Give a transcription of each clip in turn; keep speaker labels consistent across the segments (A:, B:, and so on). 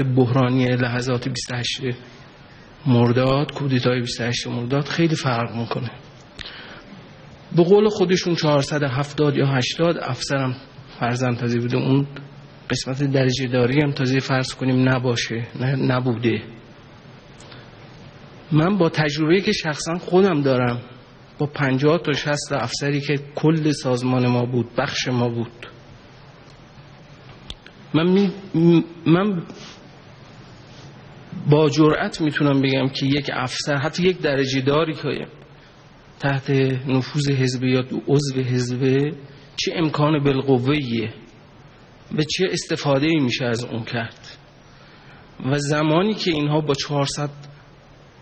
A: بحرانی لحظات 28 مرداد، کودتای 28 مرداد خیلی فرق میکنه. به قول خودشون 470 یا 80 افسرم فرضاً تازه بوده، اون قسمت درجه داری هم تازه فرض کنیم نباشه، نبوده. من با تجربه‌ای که شخصا خودم دارم با 50 تا 60 افسری که کل سازمان ما بود، بخش ما بود، من با جرأت میتونم بگم که یک افسر، حتی یک درجه داری که تحت نفوذ حزب یا عضو حزب، چه امکان بالقوه‌ایه و چه استفاده‌ای میشه از اون کرد. و زمانی که اینها با 400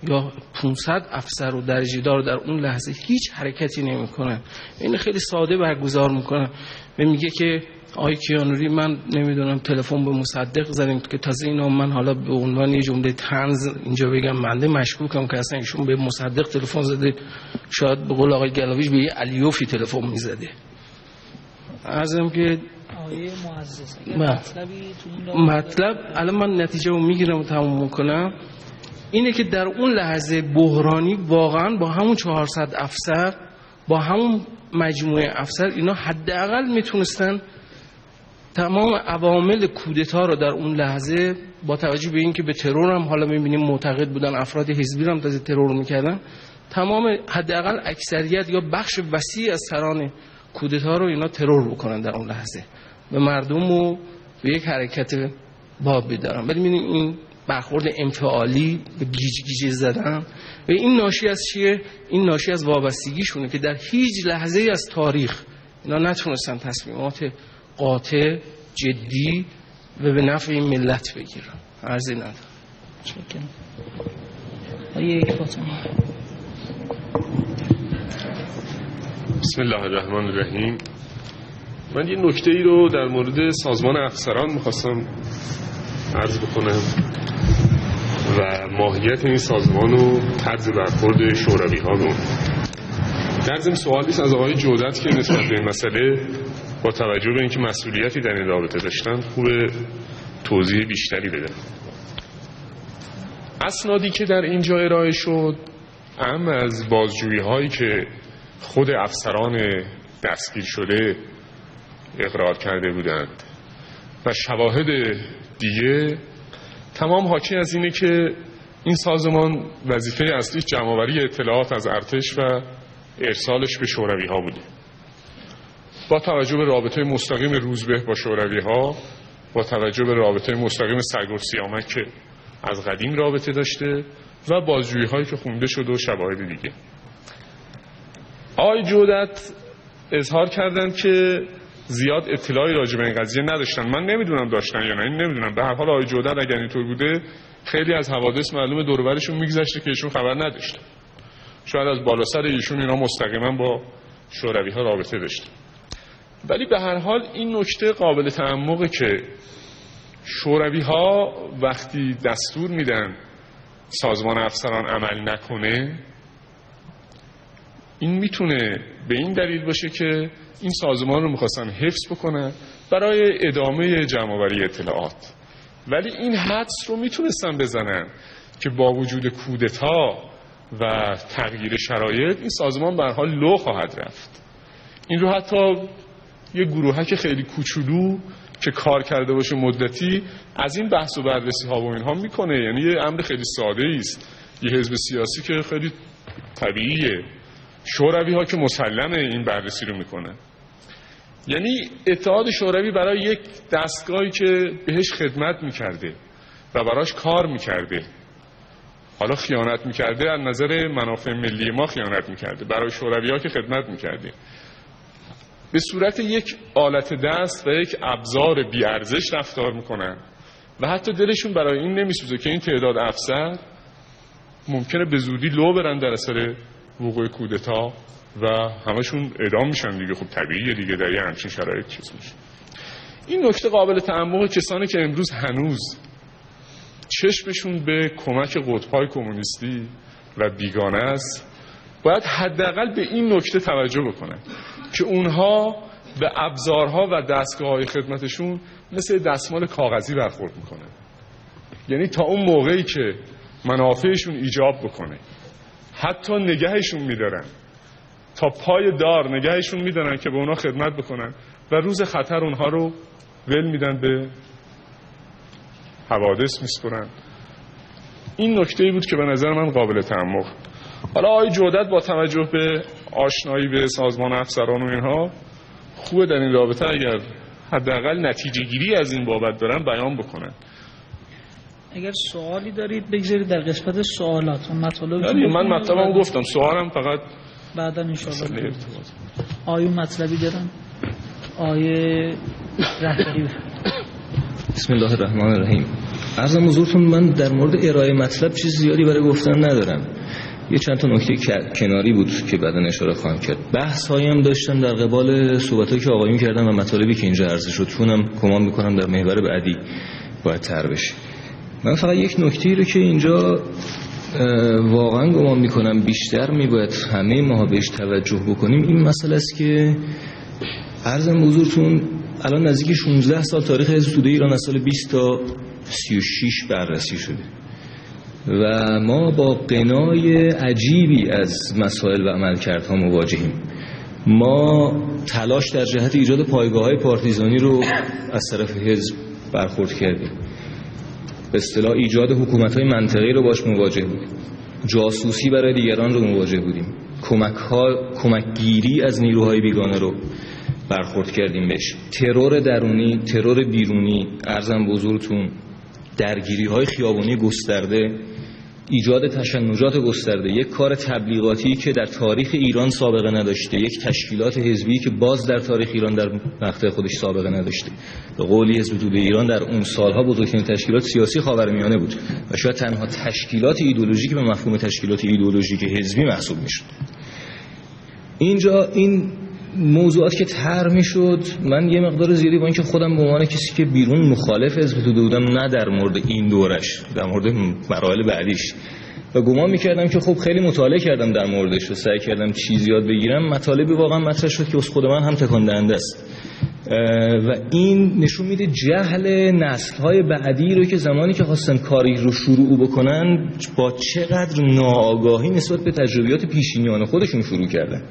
A: یا 500 افسر و درجه دار در اون لحظه هیچ حرکتی نمیکنن، این خیلی ساده برگزار میکنن و میگه که آقای کیانوری من نمیدونم تلفن به مصدق زدیم که تازه اینا، من حالا به عنوان یه جمله طنز اینجا بگم، بنده مشکوکم که اصلا ایشون به مصدق تلفن زده، شاید به قول آقای گلاویش به یه علیوفی تلفن میزده. عرضم که
B: آقای معزز
A: مطلب الان من نتیجه رو میگیرم و تموم میکنم، اینه که در اون لحظه بحرانی واقعا با همون 400 افسر، با همون مجموعه افسر، اینا حداقل میتونستن تمام عوامل کودتا رو در اون لحظه، با توجه به اینکه به ترور هم حالا میبینیم معتقد بودن، افراد حزبی هم تازه ترور میکردن، تمام حداقل اکثریت یا بخش وسیع از سران کودتا رو اینا ترور بکنن در اون لحظه، به مردم و به یک حرکت باب بدارن. ولی میبینیم این برخورد انفعالی به گیج گیج زدن و این ناشی از چیه؟ این ناشی از وابستگیشونه که در هیچ لحظه از تاریخ اینا نتونستن تصمیمات قاطع، جدی و به نفع این ملت بگیرن. عرضی ندارم.
B: چکرم. آیه فاطمه.
C: بسم الله الرحمن الرحیم. من یه نکته ای رو در مورد سازمان افسران میخواستم عرض بکنم و ماهیت این سازمان و طرز برخورد شوروی ها رو. در ضمن سوالیست از آقای جودت که نسبت به این مسئله با توجه به اینکه مسئولیتی در این رابطه داشتن خوب توضیح بیشتری بدن. اسنادی که در اینجا ارائه شد، اما از بازجویی هایی که خود افسران دستگیر شده اقرار کرده بودند و شواهد دیگه، تمام حاکی از اینه که این سازمان وظیفه اصلیش جمع‌آوری اطلاعات از ارتش و ارسالش به شوروی ها بوده. با توجه به رابطه مستقیم روزبه با شوروی ها، با توجه به رابطه مستقیم سرگرد سیامک که از قدیم رابطه داشته و بازجویی هایی که خونده شد و شواهد دیگه، آقای جودت اظهار کردن که زیاد اطلاعی راجع به این قضیه نداشتن. من نمیدونم داشتن یا نه، این نمیدونم. به هر حال آقای جودت اگر اینطور بوده، خیلی از حوادث معلومه دور و برشون میگذشته که ایشون خبر نداشتن. شاید از بالا سر ایشون اینا مستقیما با شوروی ها رابطه داشتن. ولی به هر حال این نکته قابل تعمقه که شوروی ها وقتی دستور میدن سازمان افسران عمل نکنه، این میتونه به این دلیل باشه که این سازمان رو میخواستن حفظ بکنن برای ادامه جمع‌آوری اطلاعات. ولی این حدس رو میتونستن بزنن که با وجود کودتا و تغییر شرایط این سازمان به هر حال لو خواهد رفت. این رو حتی یه گروهک خیلی کوچولو که کار کرده باشه مدتی از این بحث و بررسی ها و اینها میکنه. یعنی یه امر خیلی ساده است، یه حزب سیاسی که خیلی طبیعیه، شوروی ها که مسلمه این بررسی رو میکنن. یعنی اتحاد شوروی برای یک دستگاهی که بهش خدمت میکرده و براش کار میکرده، حالا خیانت میکرده، از نظر منافع ملی ما خیانت میکرده، برای شوروی ها که خدمت میکرده، به صورت یک آلت دست و یک ابزار بیارزش رفتار میکنن و حتی دلشون برای این نمیسوزه که این تعداد افسر ممکنه به زودی لو برن در اثر وقوع کودتا و همشون اعدام میشن دیگه. خب طبیعیه دیگه، در یه همچین شرایط چیز میشه. این نکته قابل تعمق کسانی که امروز هنوز چشمشون به کمک قطب‌های کمونیستی و بیگانه است، باید حداقل به این نکته توجه بکنن که اونها به ابزارها و دستگاه‌های خدمتشون مثل دستمال کاغذی برخورد میکنن. یعنی تا اون موقعی که منافعشون ایجاب بکنه حتی نگهشون میدارن، تا پای دار نگهشون میدارن که به اونا خدمت بکنن و روز خطر اونها رو ول میدن به حوادث میسپرن. این نکته‌ای بود که به نظر من قابل تعمق. حالا آقای جودت با توجه به آشنایی به سازمان افسران و اینها خوبه در این رابطه اگر حداقل نتیجه گیری از این بابت دارن بیان بکنن.
B: اگر سوالی دارید بگذارید در قسمت سوالات اون مطالب.
C: من مطلبم گفتم، سوالم فقط
B: بعدا ان شاء الله. آیون مطلبی دارن؟ آیه رهبری.
D: بسم الله الرحمن الرحیم. عرضم حضورتون من در مورد ارائه مطلب چیز زیادی برای گفتن ندارم. یه چند تا نکته کناری بود که بعدا اشاره خواهم کرد. بحث‌هایی هم داشتم در قبال صحبتایی که آقایون کردن و مطالبی که اینجا عرض شد، چونم گمان می‌کنم در محور بعدی باید طرح بشه. من فقط یک نکته‌ای رو که اینجا واقعا گمان می‌کنم بیشتر می‌باید همه ما بهش توجه بکنیم، این مسئله است که عرضم حضورتون الان نزدیک 16 سال تاریخ حزب توده ایران از سال 20 تا 36 بررسی شده و ما با قنای عجیبی از مسائل و عملکردها مواجهیم. ما تلاش در جهت ایجاد پایگاه‌های پارتیزانی رو از طرف حزب برخورد کردیم، به اصطلاح ایجاد حکومت‌های منطقه‌ای رو باش مواجه بودیم، جاسوسی برای دیگران رو مواجه بودیم، کمکگیری از نیروهای بیگانه رو برخورد کردیم بهش، ترور درونی، ترور بیرونی، عرضم به حضورتون درگیری‌های خیابانی گسترده، ایجاد تشنجات گسترده، یک کار تبلیغاتی که در تاریخ ایران سابقه نداشته، یک تشکیلات حزبی که باز در تاریخ ایران در مقطع خودش سابقه نداشته. به قولی حزب توده ایران در اون سالها بزرگترین تشکیلات سیاسی خاورمیانه بود و شاید تنها تشکیلات ایدئولوژیکی به مفهوم تشکیلات ایدئولوژیک حزبی محسوب میشد. اینجا این موضوعات که طرح میشد، من یه مقدار زیادی با اینکه خودم به عنوان کسی که بیرون مخالف حزب توده بودم، نه در مورد این دورش، در مورد مراحل بعدیش، و گمان میکردم که خب خیلی مطالعه کردم در موردش و سعی کردم چیزی یاد بگیرم، مطالبی واقعا مطرح شد که از خود من هم تکان دهنده است و این نشون میده جهل نسل‌های بعدی رو که زمانی که خواستن کاری رو شروع بکنن با چقدر ناآگاهی نسبت به تجربیات پیشینیان خودشون شروع کردن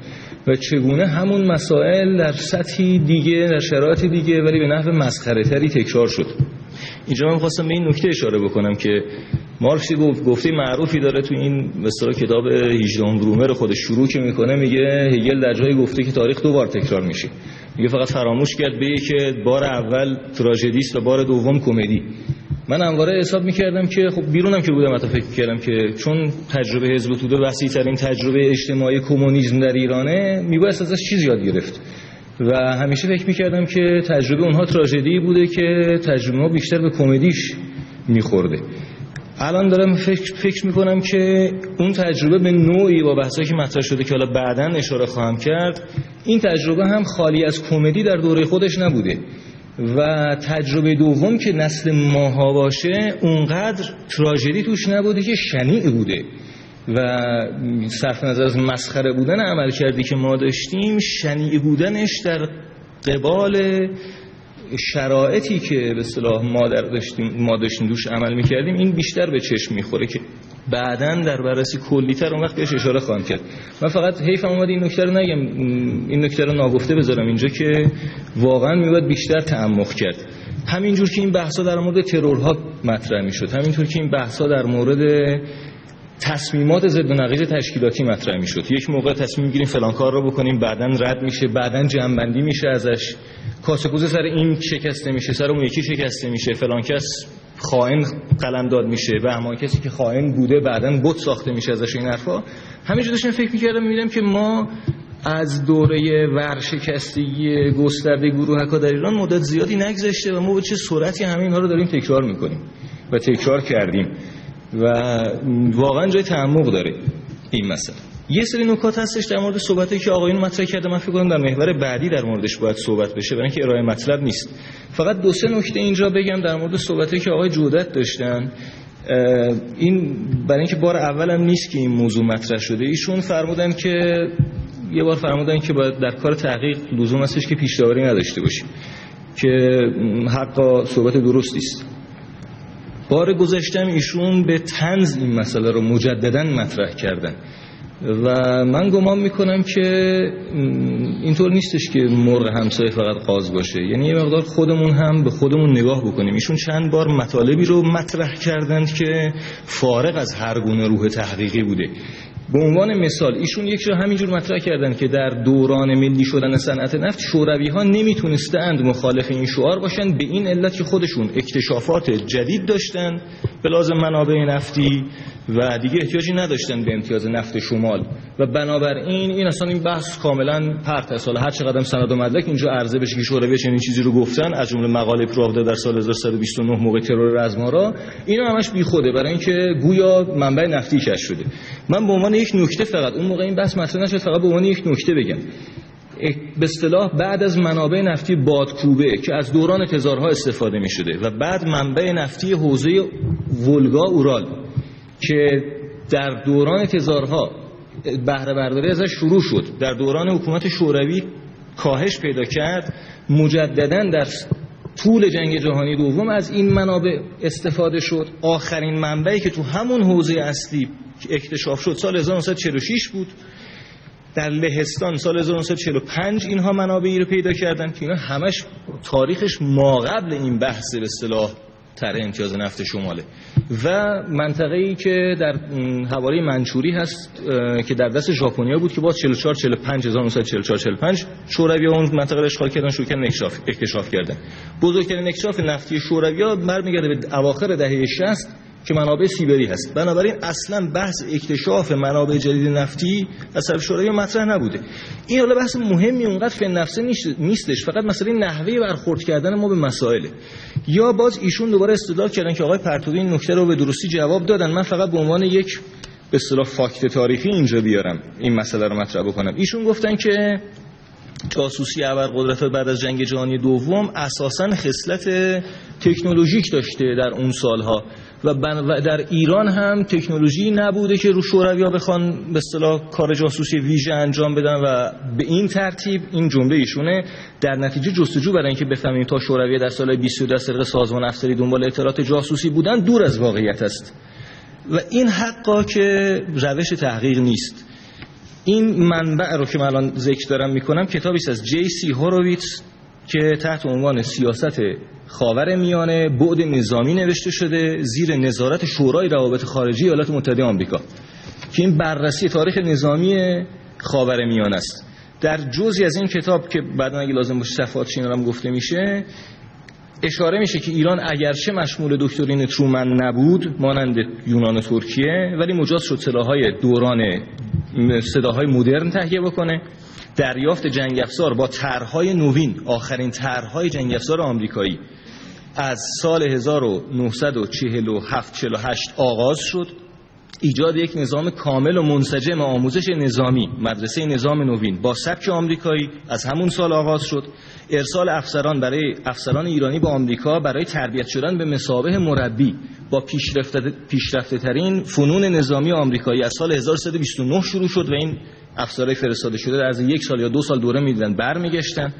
D: و چگونه همون مسائل در سطحی دیگه، در شرایط دیگه، ولی به نحو مسخره‌تری تکرار شد. اینجا من خواستم به این نکته اشاره بکنم که مارکس گفته معروفی داره تو این مثلا کتاب 18 برومر خودش شروع که میکنه، میگه هگل در جایی گفته که تاریخ دو بار تکرار میشه، میگه فقط فراموش کرد بگه که بار اول تراژدی است و بار دوم کمدی. من همواره حساب میکردم که خب بیرونم که بودم، حتی فکر میکردم که چون تجربه حزب توده وسیع ترین تجربه اجتماعی کمونیسم در ایرانه، میبایست ازش چیز یاد گرفت و همیشه فکر میکردم که تجربه اونها تراژدی بوده که تجربه ما بیشتر به کمدیش میخورده. الان دارم فکر میکنم که اون تجربه به نوعی با بحثایی که مطرح شده که حالا بعداً اشاره خواهم کرد، این تجربه هم خالی از کمدی در دوره خودش نبوده و تجربه دوم که نسل ماها باشه اونقدر تراژدی توش نبوده که شنیع بوده و صرف نظر از مسخره بودن عمل کردی که ما داشتیم، شنیع بودنش در قبال شرایطی که به اصطلاح ما داشتیم دوش عمل میکردیم، این بیشتر به چشم میخوره که بعداً در بررسی کلی‌تر اون وقت بهش اشاره خواهم کرد. من فقط حیفم اومد این نکته رو نگم، این نکته رو ناگفته بذارم اینجا که واقعاً میباید بیشتر تعمق کرد. همینجور که این بحثا در مورد ترورها مطرح میشد، همینطور که این بحثا در مورد تصمیمات ضد و نقیض تشکیلاتی مطرح میشد، یک موقع تصمیم میگیریم فلان کار رو بکنیم، بعداً رد میشه، بعداً جمع‌بندی میشه ازش، کاسه‌کوزه سر این شکسته میشه، سر اون یکی شکسته میشه، فلان کس خائن قلمداد میشه و همان کسی که خائن بوده بعداً بت ساخته میشه ازش. این حرفا همینجوری داشتم فکر میکردم، میبینم که ما از دوره ورشکستگی گسترده گروه‌ها در ایران مدت زیادی نگذشته و ما به چه سرعتی همین اینها رو داریم تکرار میکنیم و تکرار کردیم و واقعا جای تعمق داره این مسئله. یه سری نکات هستش در مورد صحبتی که آقایون مطرح کرده، من فکر کنم در محور بعدی در موردش باید صحبت بشه، برای اینکه ارائه مطلب نیست. فقط دو سه نکته اینجا بگم در مورد صحبتی که آقای جودت داشتن. این برای اینکه بار اولم نیست که این موضوع مطرح شده، ایشون فرمودن که یه بار فرمودن که باید در کار تحقیق لزوم هستش که پیش‌داوری نداشته باشیم، که حق صحبت درستی است. بار گذشتم ایشون به طنز این مسئله رو مجددا مطرح کردن و من گمان میکنم که اینطور نیستش که مرغ همسایه فقط قاز باشه، یعنی یه مقدار خودمون هم به خودمون نگاه بکنیم. ایشون چند بار مطالبی رو مطرح کردند که فارغ از هر گونه روح تحقیقی بوده. به عنوان مثال ایشون یک جا همینجور مطرح کردن که در دوران ملی شدن صنعت نفت شوروی ها نمیتونستند مخالف این شعار باشن به این علت که خودشون اکتشافات جدید داشتن به لازم منابع نفتی و دیگه احتیاجی نداشتن به امتیاز نفت شمال و بنابراین این اصلا این بحث کاملا پرت است. هر چقدر سند و مدرک اینجا عرضه بشه که شوروی چنین چیزی رو گفتن، از جمله مقاله پراودا در سال 1129 موقع ترور رزمارا، اینا همش بیخوده برای اینکه گویا منبع نفتی کشف شده. من به عنوان یک نکته فقط اون موقع این بحث مطرح نشد، فقط به عنوان یک نکته بگم به اصطلاح بعد از منابع نفتی بادکوبه که از دوران تزارها استفاده می شده و بعد منبع نفتی حوزه ولگا اورال که در دوران تزارها بهره برداری ازش شروع شد، در دوران حکومت شوروی کاهش پیدا کرد، مجددا در طول جنگ جهانی دوم از این منابع استفاده شد. آخرین منبعی که تو همون حوزه اصلی اکتشاف شد سال 1946 بود. در لهستان سال 1945 اینها منابعی رو پیدا کردن که اینا همش تاریخش ماقبل این بحث به اصطلاح طرح امتیاز نفت شماله و منطقه‌ای که در حوالی منچوری هست که در دست ژاپنیا بود که با 44 45 1944 45 شوروی‌ها اون منطقه رو اشغال کردن، شروع کردن اکتشاف کردن. بزرگترین اکتشاف نفتی شوروی‌ها برمیگرده به اواخر دهه 60 که منابع سیبری هست. بنابراین اصلا بحث اکتشاف منابع جدید نفتی از طرف شوروی مطرح نبوده. این حالا بحث مهمی اونقدر فی نفسه نیستش، فقط مسئله نحوه برخورد کردن ما به مسائل. یا باز ایشون دوباره استدلال کردن که آقای پرتوی این نکته رو به درستی جواب دادن. من فقط به عنوان یک به اصطلاح فاکت تاریخی اینجا بیارم این مسئله رو مطرح بکنم. ایشون گفتن که جاسوسی ابرقدرت‌ها بعد از جنگ جهانی دوم اساساً خصلت تکنولوژیک داشته در اون سالها و در ایران هم تکنولوژی نبوده که رو شوروی‌ها بخوان به اصطلاح کار جاسوسی ویژه انجام بدن و به این ترتیب این جمله ایشونه در نتیجه جستجو برای اینکه بفهمیم تا شوروی‌ها در سال 22 از طریق سازمان افسری دنبال اطلاعات جاسوسی بودن دور از واقعیت است و این حقا که روش تحقیق نیست. این منبع رو که من الان ذکر دارم میکنم کتابی است از جی.سی. هوروویتز که تحت عنوان سیاست خاورمیانه بعد نظامی نوشته شده زیر نظارت شورای روابط خارجی ایالات متحده آمریکا که این بررسی تاریخ نظامی خاورمیانه است. در جزئی از این کتاب که بعدا اگه لازم باشه صفحاتش اینا هم گفته میشه اشاره میشه که ایران اگرچه مشمول دکترین ترومن نبود مانند یونان و ترکیه ولی مجاز شد سلاح‌های دوران سلاح‌های مدرن تهیه بکنه. دریافت جنگ افزار با طرح‌های نوین، آخرین طرح‌های جنگ افزار آمریکایی از سال 1947 48 آغاز شد. ایجاد یک نظام کامل و منسجم آموزش نظامی، مدرسه نظام نوین با سبک آمریکایی از همون سال آغاز شد. ارسال افسران ایرانی به آمریکا برای تربیت شدن به مثابه مربی با پیشرفته ترین فنون نظامی آمریکایی از سال 1329 شروع شد و این افسرهای فرستاده شده در از 1 سال یا 2 سال دوره میدیدن برمیگشتن.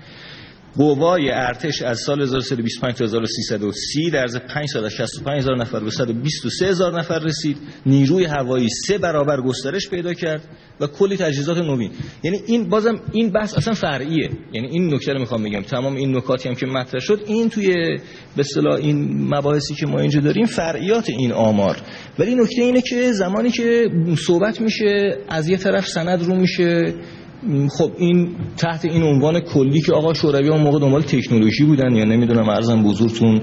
D: قوای ارتش از سال 1325 تا 1330 در عرض 5 سال از 65000 نفر به 123000 نفر رسید. نیروی هوایی 3 برابر گسترش پیدا کرد و کلی تجهیزات نوین. یعنی این بازم این بحث اصلا فرعیه، یعنی این نکته رو میخوام بگم تمام این نکاتی هم که مطرح شد این توی به اصطلاح این مباحثی که ما اینجا داریم فرعیات این آمار. ولی نکته اینه که زمانی که صحبت میشه از یه طرف سند رو میشه، خب این تحت این عنوان کلی که آقا شوروی‌ها اون موقع دنبال تکنولوژی بودن یا نمیدونم عرضم بزرگتون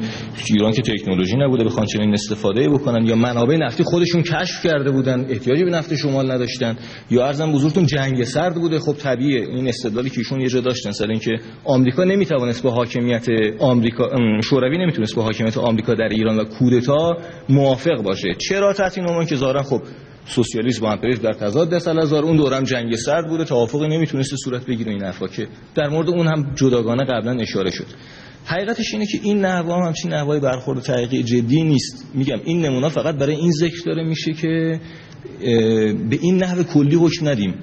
D: ایران که تکنولوژی نبوده بخوان چنین استفاده بکنن یا منابع نفتی خودشون کشف کرده بودن احتیاجی به نفت شمال نداشتن یا عرضم بزرگتون جنگ سرد بوده. خب طبیعیه این استدلالی که ایشون یه جا داشتن سر اینکه آمریکا نمیتوانست با حاکمیت آمریکا شوروی نمیتونست با حاکمیت آمریکا در ایران و کودتا موافق باشه. چرا تحت این عنوان که ظاهرا خب سوسیالیسم با امپریالیسم در تضاد است. الازار اون دورم جنگ سرد بوده، توافقی نمیتونست صورت بگیره. این حرفا که در مورد اون هم جداگانه قبلا اشاره شد. حقیقتش اینه که این نحوه هم همچین نحوه برخورد تحقیقی جدی نیست. میگم این نمونه فقط برای این ذکر داره میشه که به این نحوه کلی حکم ندیم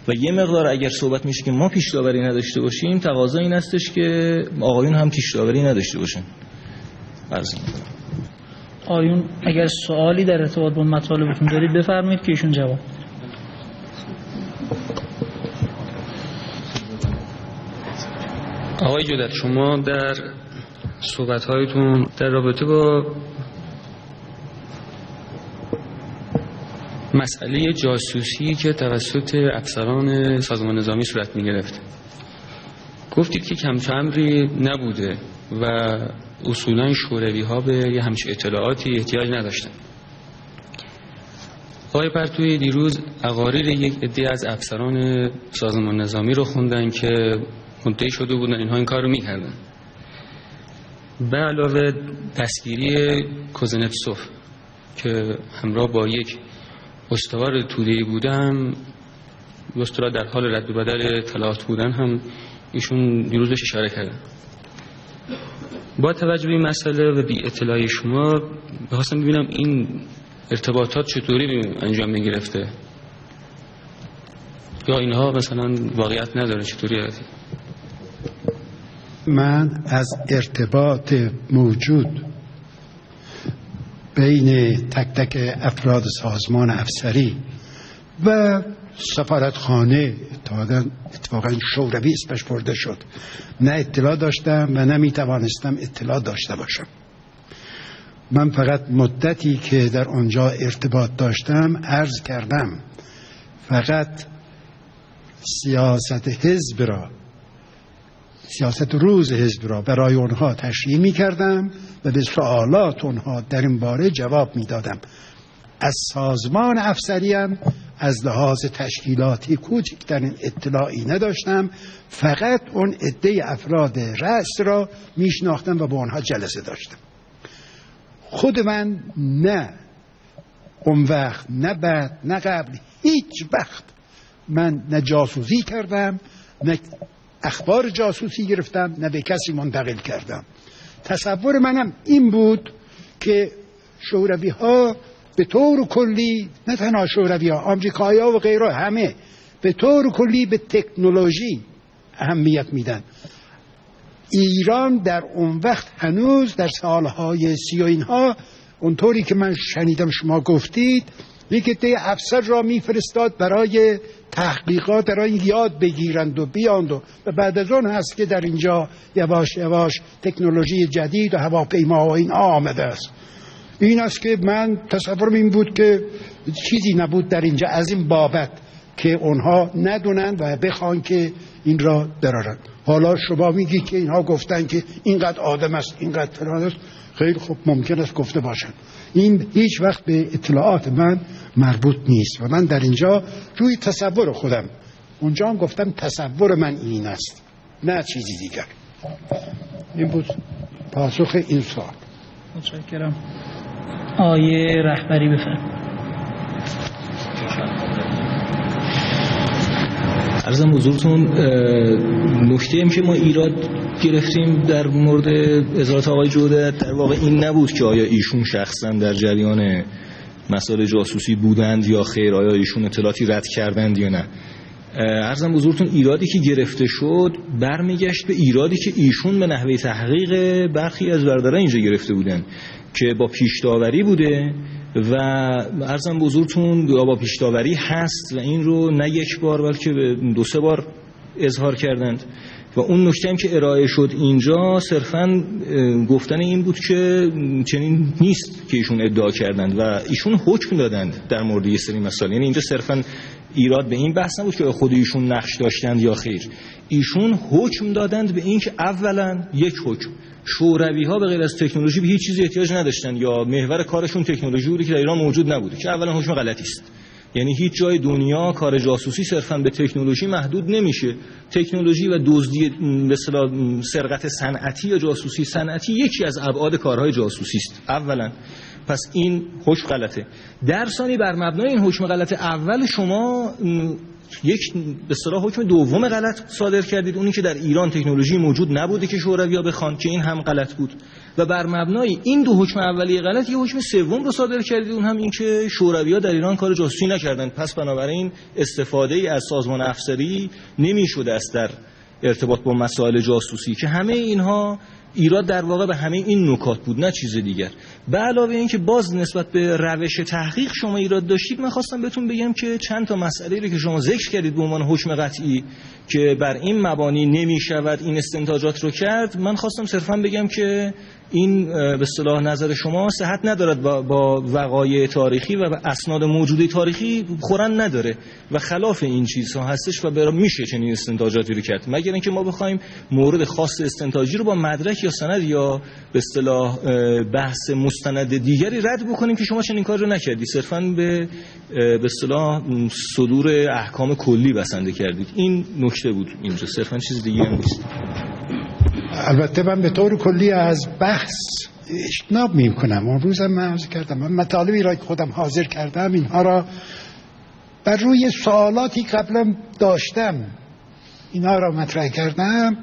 D: و یه مقدار اگر صحبت میشه که ما پیش داوری نداشته باشیم تقاضا این هستش که آقایون هم پیش داوری نداشته باشن. عرض
B: آیون اگر سوالی در ارتباط با مطالبتون دارید بفرمایید که ایشون جواب.
E: آقای جودت، شما در صحبت‌هایتون در رابطه با مسئله جاسوسی که توسط افسران سازمان نظامی صورت می‌گرفت گفتید که کم امری نبوده و اصولاً شوروی‌ها به یه همچین اطلاعاتی احتیاج نداشتن. آقای پرتویی دیروز اقاریر یک عده از افسران سازمان نظامی رو خوندن که مدعی شده بودن اینها این کار رو می‌کردن. به علاوه دستگیری کوزنتسوف که همراه با یک استوار توده‌ای بودن، استوار در حال رد و بدل اطلاعات بودن، هم ایشون دیروز بهش اشاره کردن. با توجه به این مسئله و بی اطلاعی شما بخواستم ببینم این ارتباطات چطوری انجام می‌گرفته یا اینها مثلا واقعیت نداره، چطوری هستی؟
F: من از ارتباط موجود بین تک تک افراد سازمان افسری و سفارتخانه، اتفاقا شوروی اسمش برده شد، نه اطلاع داشتم و نه میتوانستم اطلاع داشته باشم. من فقط مدتی که در آنجا ارتباط داشتم عرض کردم، فقط سیاست حزب را، سیاست روز حزب را برای اونها تشریح می کردم و به سوالات اونها در این باره جواب می دادم. از سازمان افسریم از لحاظ تشکیلاتی کوچکترین اطلاعی نداشتم، فقط اون عده افراد رأس را می شناختم و با اونها جلسه داشتم. خود من نه اون وقت نه بعد نه قبل هیچ وقت من نه جاسوسی کردم، نه اخبار جاسوسی گرفتم، نه به کسی منتقل کردم. تصور منم این بود که شوروی ها به طور کلی، نه تنها شوروی ها، آمریکایی ها و غیره، همه به طور کلی به تکنولوژی اهمیت میدن. ایران در اون وقت هنوز در سالهای 30 اینها، اونطوری که من شنیدم شما گفتید، یک عده افسر را میفرستاد برای تحقیقات، برای یاد بگیرند و بیاند و بعد از اون هست که در اینجا یواش یواش تکنولوژی جدید و هواپیما و این آمده است. این است که من تصورم این بود که چیزی نبود در اینجا از این بابت که اونها ندونن و بخوان که این را برارن. حالا شما میگید که اینها گفتن که اینقدر آدم است، اینقدر فلان است. خیلی خوب، ممکن است گفته باشن. این هیچ وقت به اطلاعات من مربوط نیست و من در اینجا روی تصور خودم، اونجا هم گفتم تصور من این است، نه چیزی دیگر. این بود پاسخ این سوال.
B: متشکرم. آیه رهبری بفرمایید.
D: عرضم حضورتون، نکته که ما ایراد گرفتیم در مورد اظهارات آقای جودت در واقع این نبود که آیا ایشون شخصا در جریان مسائل جاسوسی بودند یا خیر، آیا ایشون اطلاعاتی رد کردند یا نه. عرضم حضورتون ایرادی که گرفته شد برمیگشت به ایرادی که ایشون به نحوه تحقیق برخی از برادران اینجا گرفته بودند که با پیش‌داوری بوده و عرضم بزرگتون با پیش‌داوری هست و این رو نه یک بار بلکه دو سه بار اظهار کردند و اون نکته هم که ارائه شد اینجا صرفاً گفتن این بود که چنین نیست که ایشون ادعا کردند و ایشون حکم دادند در مورد یه سری مسائل. یعنی اینجا صرفاً ایراد به این بحث نبود که خود ایشون نقش داشتند یا خیر، ایشون حکم دادند به این که اولاً یک حکم شوروی ها به غیر از تکنولوژی به هیچ چیزی احتیاج نداشتن یا محور کارشون تکنولوژی بوده که در ایران موجود نبوده، که اولا حکم غلطی است. یعنی هیچ جای دنیا کار جاسوسی صرفاً به تکنولوژی محدود نمیشه. تکنولوژی و دزدی به اصطلاح سرقت صنعتی یا جاسوسی صنعتی یکی از ابعاد کارهای جاسوسی است اولا. پس این حکم غلطه. در ثانی بر مبنای این حکم غلط اول شما یک به اصطلاح حکم دوم غلط صادر کردید، اونی که در ایران تکنولوژی موجود نبوده که شوروی‌ها بخوان، که این هم غلط بود و بر مبنای این دو حکم اولیه غلط یه حکم سوم رو صادر کردید، اون هم این که شوروی‌ها در ایران کار جاسوسی نکردن. پس بنابراین استفاده ای از سازمان افسری نمی‌شده است در ارتباط با مسائل جاسوسی، که همه اینها ایراد در واقع به همه این نکات بود، نه چیز دیگر. به علاوه این که باز نسبت به روش تحقیق شما ایراد داشتید، من خواستم بهتون بگم که چند تا مسئله رو که شما ذکر کردید به عنوان حکم قطعی که بر این مبانی نمی‌شود این استنتاجات رو کرد، من خواستم صرفا بگم که این به اصطلاح نظر شما صحت ندارد، با وقایع تاریخی و اسناد موجوده تاریخی خورن نداره و خلاف این چیزها هستش و میشه چنین استنتاجاتی رو کرد، مگر اینکه ما بخوایم مورد خاص استنتاجی رو با مدرک یا سند یا به اصطلاح بحث مستند دیگری رد بکنیم که شما چنین کار رو نکردید، صرفا به اصطلاح صدور احکام کلی بسنده کردید. این نکته بود اینجا، صرفا چیز دیگه هم نیست.
F: البته من به طور کلی از بحث اجتناب میکنم. اون روزم من عرض کردم من مطالبی را که خودم حاضر کردم اینها را بر روی سوالاتی قبلا داشتم اینها را مطرح کردم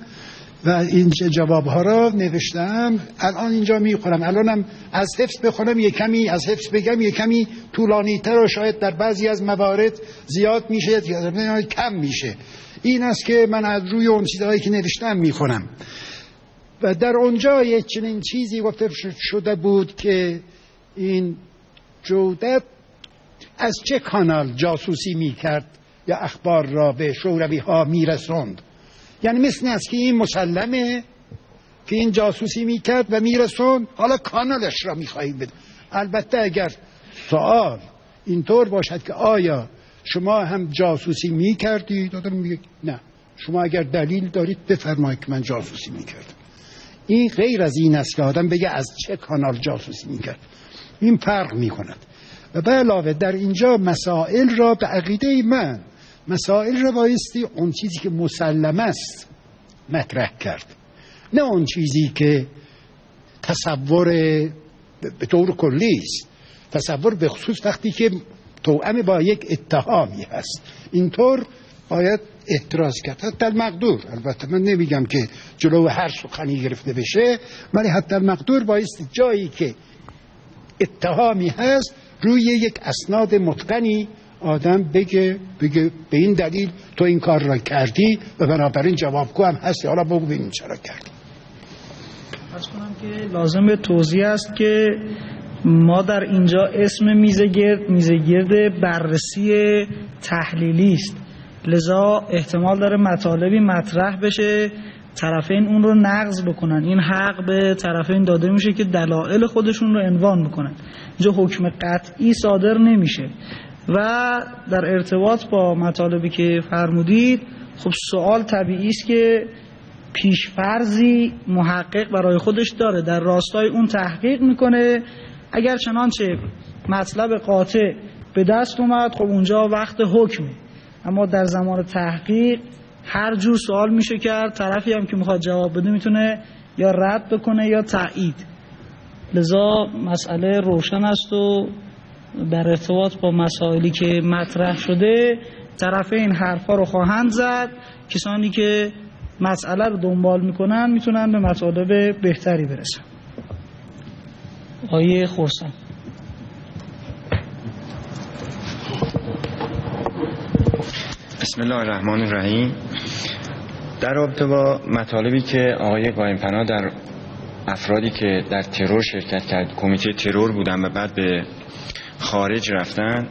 F: و این جوابها را نوشتم. الان اینجا میخونم، الانم از حفظ بخونم یک کمی، از حفظ بگم یک کمی طولانی تر و شاید در بعضی از موارد زیاد میشه یا کم میشه. این است که من از روی اون چیزهایی که نوشتم میخونم و در اونجا یک چنین چیزی گفته شده بود که این جودت از چه کانال جاسوسی میکرد یا اخبار را به شوروی ها میرسوند. یعنی مثل است که این مسلمه که این جاسوسی میکرد و میرسوند، حالا کانالش را میخواهید بده. البته اگر سوال اینطور باشد که آیا شما هم جاسوسی میکردید، آدم میگه نه، شما اگر دلیل دارید بفرمایید که من جاسوسی میکردم. این غیر از این است که آدم بگه از چه کانال جاسوسی میکرد. این فرق میکند. و به علاوه در اینجا مسائل را به عقیده من مسائل را بایستی اون چیزی که مسلم است مطرح کرد، نه اون چیزی که تصور به طور کلی است. تصور به خصوص وقتی که توأم با یک اتهامی هست، اینطور باید اعتراض کرد. حتی المقدور، البته من نمیگم که جلو هر سخنی گرفته بشه، ولی حتی المقدور بایستی جایی که اتهامی هست روی یک اسناد متقنی آدم بگه به این دلیل تو این کار را کردی و بنابراین جوابگو هم هستی، حالا بگو ببینیم چرا کردی.
B: عرض کنم که لازم به توضیح است که ما در اینجا اسم میزگرد بررسی تحلیلی است، لذا احتمال داره مطالبی مطرح بشه طرفین اون رو نقض بکنن. این حق به طرفین داده میشه که دلایل خودشون رو عنوان بکنن. اینجا حکم قطعی صادر نمیشه. و در ارتباط با مطالبی که فرمودید، خب سوال طبیعی است که پیشفرضی محقق برای خودش داره، در راستای اون تحقیق میکنه. اگر چنانچه مطلب قاطع به دست اومد، خب اونجا وقت حکمه. اما در زمان تحقیق هر جور سوال میشه کرد، طرفی هم که میخواد جواب بده میتونه یا رد بکنه یا تایید. لذا مسئله روشن است و در ارتباط با مسائلی که مطرح شده طرفین حرفا رو خواهند زد. کسانی که مسئله رو دنبال میکنن میتونن به مطالب بهتری برسن. آیه خرسان.
G: بسم الله الرحمن الرحیم. در رابطه با مطالبی که آقای قائم‌پناه در افرادی که در ترور شرکت کرد، کمیته ترور بودن و بعد به خارج رفتن،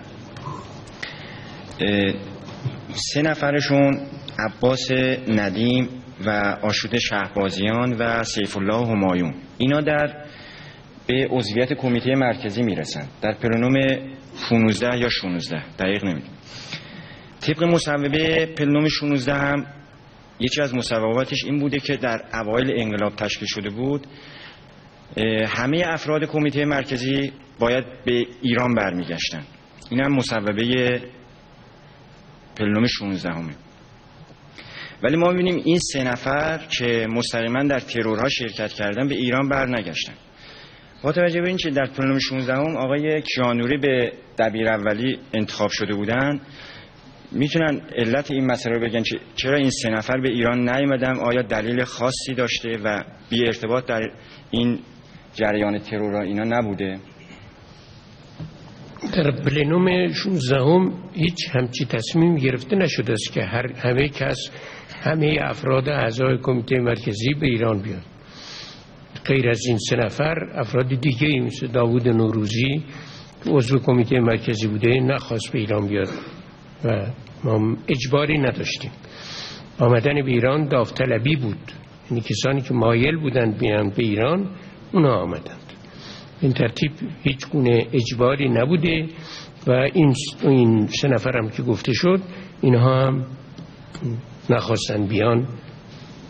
G: 3 نفرشون عباس ندیم و آشوت شهبازیان و سیف الله همایون، اینا به عضویت کمیته مرکزی میرسن در پلنوم 15 یا 16 دقیق نمیدونم. طبق مصوبه پلنوم 16 هم یکی از مصوباتش این بوده که در اوایل انقلاب تشکیل شده بود، همه افراد کمیته مرکزی باید به ایران برمیگشتن. این هم مصوبه پلنوم 16 همه. ولی ما می‌بینیم این 3 نفر که مستقیما در ترورها شرکت کردن به ایران برنگشتن. با توجه به این که در پلنوم 16 هم آقای کیانوری به دبیر اولی انتخاب شده بودن، میتونن علت این مسئله رو بگن چرا این 3 نفر به ایران نیامدن؟ آیا دلیل خاصی داشته و بی ارتباط در این جریان ترور اینا نبوده؟
H: در پلنوم 16 هم هیچ همچی تصمیم گرفته نشده است که همه افراد اعضای کمیته مرکزی به ایران بیان. غیر از این 3 نفر افراد دیگه مثل داوود نوروزی که عضو کمیته مرکزی بوده نخواست به ایران بیاد و ما اجباری نداشتیم. آمدن به ایران داوطلبی بود، یعنی کسانی که مایل بودند بیان به ایران اونا آمدند. این ترتیب هیچ گونه اجباری نبوده و این 3 نفر هم که گفته شد اینها هم نخواستن بیان،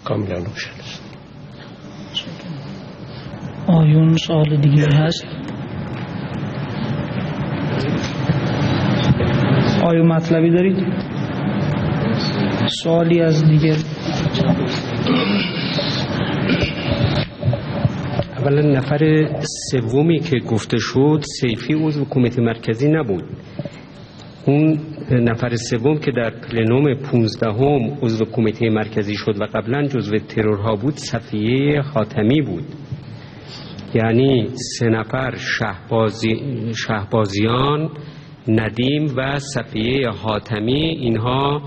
H: کاملا روشن است.
B: آیون سوال دیگه هست؟ آیون مطلبی دارید؟ سوالی از دیگر؟
I: اولا نفر سومی که گفته شد سیفی عضو کمیته مرکزی نبود. اون نفر سوم که در پلنوم 15 عضو کمیته مرکزی شد و قبلا جزو ترورها بود صفیه حاتمی بود. یعنی 3 نفر شهبازیان، ندیم و صفیه حاتمی، اینها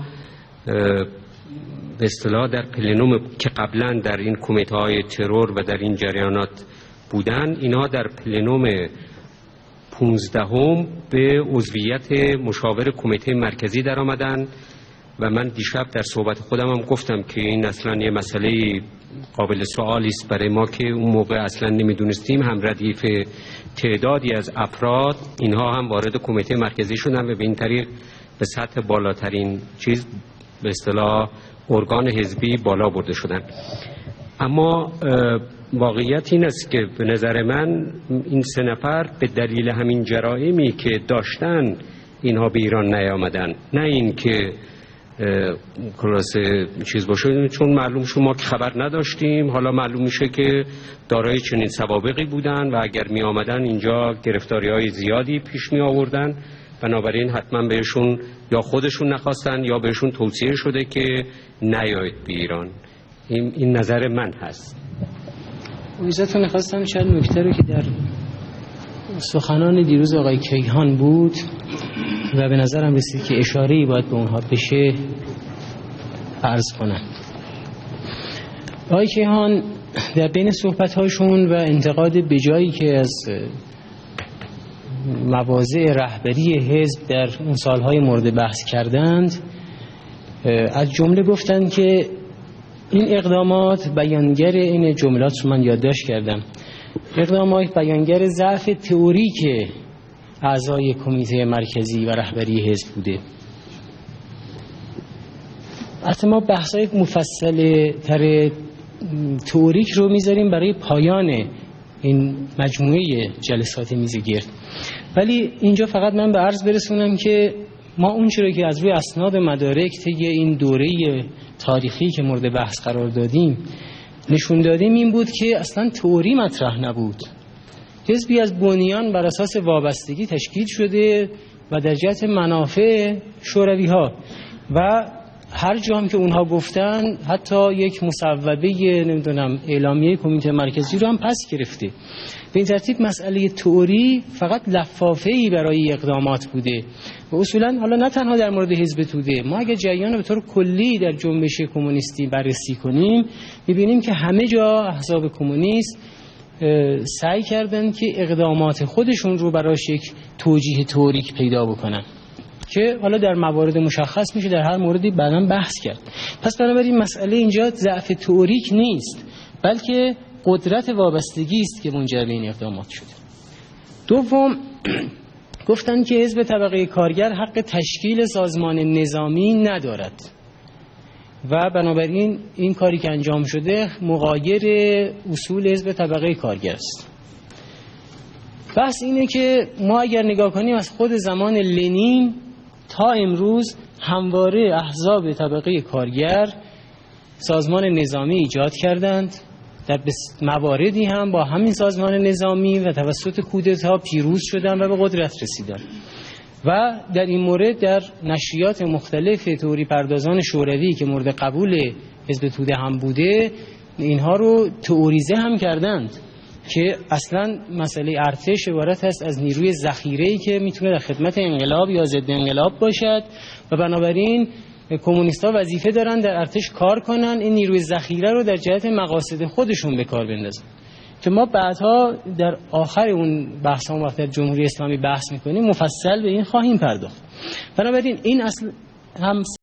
I: به اصطلاح در پلنوم که قبلا در این کمیته های ترور و در این جریانات بودن، اینها در پلنوم 15 به عضویت مشاور کمیته مرکزی در آمدن و من دیشب در صحبت خودم هم گفتم که این اصلا یه مسئله قابل سوالی است برای ما که اون موقع اصلا نمیدونستیم. هم ردیف تعدادی از افراد اینها هم وارد کمیته مرکزی شدن و به این طریق به سطح بالاترین چیز به اصطلاح ارگان حزبی بالا برده شدن. اما واقعیت این است که به نظر من این 3 نفر به دلیل همین جرائمی که داشتن اینها به ایران نیامدن، نه این که خلاصه چیز باشه، چون معلوم شما که خبر نداشتیم، حالا معلوم میشه که دارای چنین سوابقی بودن و اگر می آمدن اینجا گرفتاری های زیادی پیش می آوردن، بنابراین حتما بهشون یا خودشون نخواستن یا بهشون توصیه شده که نیایید به ایران. این نظر من هست.
J: اجازهتون خواستم شاید نکته رو که در سخنان دیروز آقای کیهان بود و به نظرم رسید که اشاره‌ای باید به اونها بشه عرض کنم. آقای کیهان در بین صحبت‌هاشون و انتقاد بجایی که از مواضع رهبری حزب در اون سالهای مورد بحث کردند، از جمله گفتند که این اقدامات بیانگر، این جملات رو من یادداشت کردم، اقدامات بیانگر ضعف تئوریک اعضای کمیته مرکزی و رهبری حزب بوده. حتی ما بحث‌های مفصل تر تئوریک رو میذاریم برای پایان این مجموعه جلسات میزگرد، ولی اینجا فقط من به عرض برسونم که ما اون چیزی که از روی اسناد مدارک طی این دوره تاریخی که مورد بحث قرار دادیم نشون دادیم این بود که اصلا تئوری مطرح نبود. حزبی از بنیان بر اساس وابستگی تشکیل شده و در جهت منافع شوروی ها و هر جا هم که اونها گفتن حتی یک مصوبه نمیدونم اعلامیه کمیته مرکزی رو هم پس گرفته. به این ترتیب مسئله تئوری فقط لفافه‌ای برای اقدامات بوده و اصولا حالا نه تنها در مورد حزب توده، ما اگه جریان به طور کلی در جنبش کمونیستی بررسی کنیم می‌بینیم که همه جا احزاب کمونیست سعی کردن که اقدامات خودشون رو براش یک توجیه تئوریک پیدا بکنن که حالا در موارد مشخص میشه در هر موردی بعداً بحث کرد. پس بنابراین مسئله اینجا ضعف تئوریک نیست، بلکه قدرت وابستگی است که منجر به این اقدامات شده. دوم، گفتن که حزب طبقه کارگر حق تشکیل سازمان نظامی ندارد و بنابراین این کاری که انجام شده مغایر اصول حزب طبقه کارگر است. بحث اینه که ما اگر نگاه کنیم از خود زمان لنین تا امروز همواره احزاب طبقه کارگر سازمان نظامی ایجاد کردند، در مواردی هم با همین سازمان نظامی و توسط کودتا پیروز شدند و به قدرت رسیدند و در این مورد در نشریات مختلف تئوری پردازان شوروی که مورد قبول حزب توده هم بوده اینها رو تئوریزه هم کردند که اصلا مسئله ارتش عبارت است از نیروی ذخیره‌ای که میتونه در خدمت انقلاب یا ضد انقلاب باشد و بنابراین کمونیست‌ها وظیفه دارن در ارتش کار کنن، این نیروی ذخیره رو در جهت مقاصد خودشون به کار بندازن. که ما بعدها در آخر اون بحث وقت در جمهوری اسلامی بحث میکنیم مفصل به این خواهیم پرداخت. بنابراین این اصل هم